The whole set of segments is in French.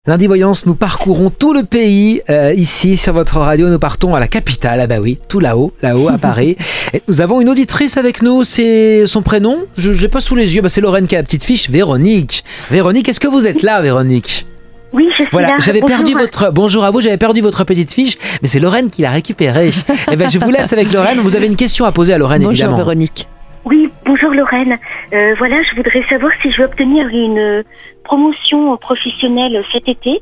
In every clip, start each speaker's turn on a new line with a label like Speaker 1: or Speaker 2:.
Speaker 1: Lundi Voyance, nous parcourons tout le pays ici sur votre radio. Nous partons à la capitale, ah bah oui, tout là-haut à Paris. Et nous avons une auditrice avec nous, c'est son prénom, je ne l'ai pas sous les yeux, c'est Lorraine qui a la petite fiche, Véronique. Véronique, est-ce que vous êtes là, Véronique ?
Speaker 2: Oui, je suis
Speaker 1: voilà,
Speaker 2: là.
Speaker 1: j'avais perdu votre... Bonjour à vous, j'avais perdu votre petite fiche, mais c'est Lorraine qui l'a récupérée. Eh ben, je vous laisse avec Lorraine. Vous avez une question à poser à Lorraine, évidemment.
Speaker 3: Bonjour Véronique.
Speaker 2: Oui, bonjour Lorraine. Voilà, je voudrais savoir si je vais obtenir une promotion professionnelle cet été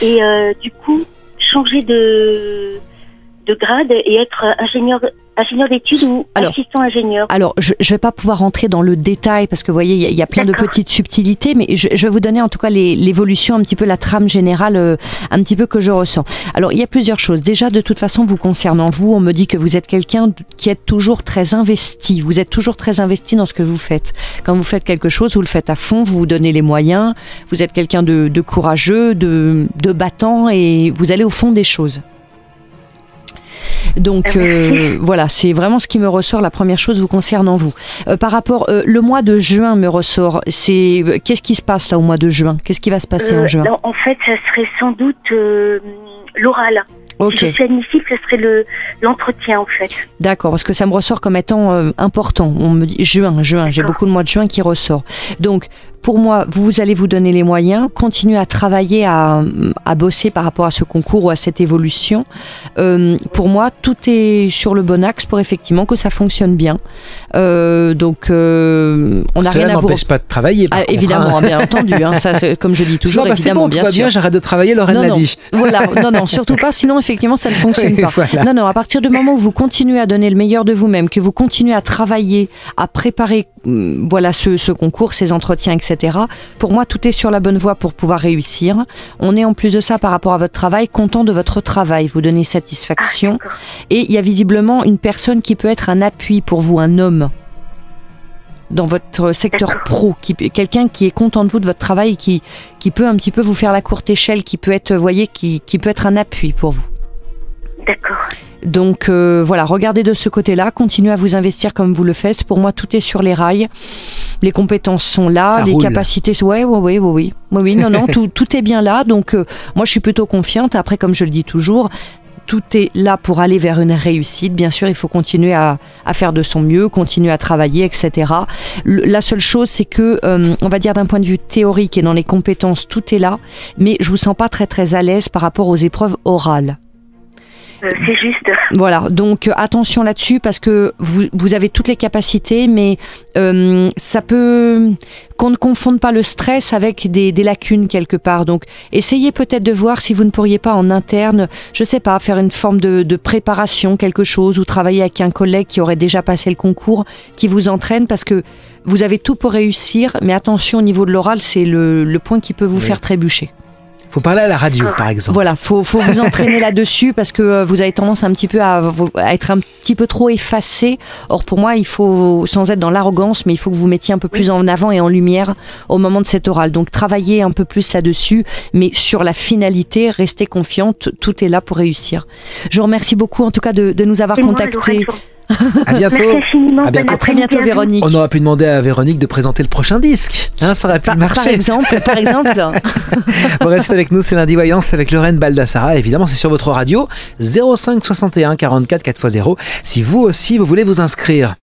Speaker 2: et du coup changer de grade et être ingénieur d'études ou assistant ingénieur.
Speaker 3: Alors, je ne vais pas pouvoir rentrer dans le détail parce que vous voyez, il y a plein de petites subtilités, mais je vais vous donner en tout cas l'évolution, un petit peu la trame générale, un petit peu que je ressens. Alors, il y a plusieurs choses. Déjà, de toute façon, vous concernant vous, on me dit que vous êtes quelqu'un qui est toujours très investi. Vous êtes toujours très investi dans ce que vous faites. Quand vous faites quelque chose, vous le faites à fond, vous vous donnez les moyens. Vous êtes quelqu'un de courageux, de battant et vous allez au fond des choses. Donc voilà, c'est vraiment ce qui me ressort, la première chose vous concernant vous. Par rapport, le mois de juin me ressort, qu'est-ce qui se passe là au mois de juin? Qu'est-ce qui va se passer en juin?
Speaker 2: En fait, ça serait sans doute l'oral.
Speaker 3: Okay.
Speaker 2: Si je suis admissible, ce serait l'entretien en fait.
Speaker 3: D'accord, parce que ça me ressort comme étant important. On me dit juin, j'ai beaucoup de mois de juin qui ressort. Donc, pour moi, vous allez vous donner les moyens, continuer à travailler, à bosser par rapport à ce concours ou à cette évolution. Pour moi, tout est sur le bon axe pour effectivement que ça fonctionne bien. Donc, on n'a rien à vous...
Speaker 1: n'empêche pas de travailler.
Speaker 3: Évidemment, bien entendu. Ça, comme je dis toujours, évidemment,
Speaker 1: c'est bon,
Speaker 3: bien
Speaker 1: tout va
Speaker 3: sûr.
Speaker 1: bien, j'arrête de travailler, Lorraine l'a dit.
Speaker 3: Voilà, non, surtout pas, sinon effectivement ça ne fonctionne pas. Voilà. Non, à partir du moment où vous continuez à donner le meilleur de vous-même, que vous continuez à travailler, à préparer ce concours, ces entretiens, etc. Pour moi, tout est sur la bonne voie pour pouvoir réussir. On est en plus de ça par rapport à votre travail, content de votre travail, vous donnez satisfaction. Et il y a visiblement une personne qui peut être un appui pour vous, un homme dans votre secteur pro, quelqu'un qui est content de vous, de votre travail, qui peut un petit peu vous faire la courte échelle, qui peut être, qui peut être un appui pour vous.
Speaker 2: D'accord.
Speaker 3: Donc voilà, regardez de ce côté-là, continuez à vous investir comme vous le faites. Pour moi, tout est sur les rails. Les compétences sont là,
Speaker 1: ça
Speaker 3: les
Speaker 1: roule.
Speaker 3: capacités, oui, non, tout est bien là. Donc moi, je suis plutôt confiante. Après, comme je le dis toujours, tout est là pour aller vers une réussite. Bien sûr, il faut continuer à faire de son mieux, continuer à travailler, etc. La seule chose, c'est que, on va dire d'un point de vue théorique et dans les compétences, tout est là, mais je vous sens pas très très à l'aise par rapport aux épreuves orales.
Speaker 2: C'est juste.
Speaker 3: Voilà, donc attention là-dessus parce que vous avez toutes les capacités, mais ça peut qu'on ne confonde pas le stress avec des lacunes quelque part. Donc essayez peut-être de voir si vous ne pourriez pas en interne, je sais pas, faire une forme de préparation, quelque chose, ou travailler avec un collègue qui aurait déjà passé le concours, qui vous entraîne, parce que vous avez tout pour réussir, mais attention au niveau de l'oral, c'est le point qui peut vous faire trébucher.
Speaker 1: Faut parler à la radio, par exemple.
Speaker 3: Voilà, faut vous entraîner là-dessus parce que vous avez tendance un petit peu à être un petit peu trop effacé. Or, pour moi, il faut, sans être dans l'arrogance, mais il faut que vous mettiez un peu plus en avant et en lumière au moment de cet oral. Donc, travaillez un peu plus là-dessus, mais sur la finalité, restez confiante. Tout est là pour réussir. Je vous remercie beaucoup, en tout cas, de nous avoir contactés.
Speaker 1: À bientôt.
Speaker 2: Merci infiniment.
Speaker 1: À
Speaker 3: très bientôt, Véronique.
Speaker 1: On aurait pu demander à Véronique de présenter le prochain disque. Ça aurait pu marcher.
Speaker 3: Par exemple.
Speaker 1: Vous restez avec nous, c'est Lundi Voyance avec Lorraine Baldassara. Évidemment, c'est sur votre radio 05 61 44 4x0. Si vous aussi, vous voulez vous inscrire.